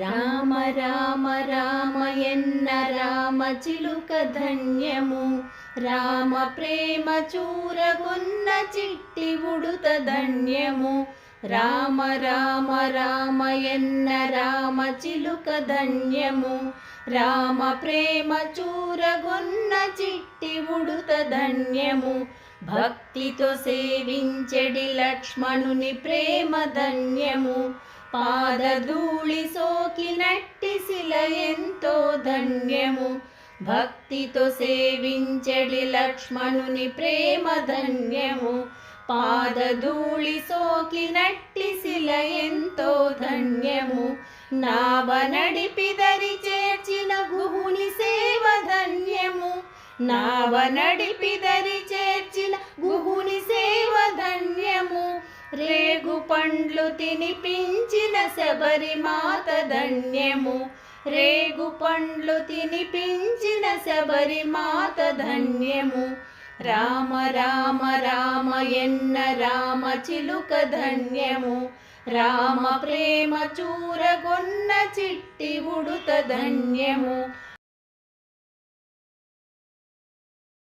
రామ రామ రామయన్న రామ చిలుక ధన్యము, రామ ప్రేమ చూరగొన్న చిట్టి ఉడుత ధన్యము. రామ రామ రామయన్న రామ చిలుక ధన్యము, రామ ప్రేమ చూరగొన్న చిట్టి ఉడుత ధన్యము. భక్తితో సేవించెడి లక్ష్మణుని ప్రేమ ధన్యము, పాదధూళి సోకినట్టి శిల ఎంతో ధన్యము. భక్తితో సేవించెడి లక్ష్మణుని ప్రేమ ధన్యము, పాదధూళి సోకినట్టి శిల ఎంతో ధన్యము. నావ నడిపి దరి చేర్చిన గుహుని సేవ ధన్యము, నావ నడిపి దరి చేర్చిన గుహుని సేవ ధన్యము. రేగు పండ్లు తినిపించిన శబరిమాత ధన్యము, రేగు పండ్లు తినిపించిన శబరిమాత ధన్యము. రామ రామ రామయన్న రామ చిలుక ధన్యము, రామ ప్రేమ చూరగొన్న చిట్టి ఉడుత ధన్యము.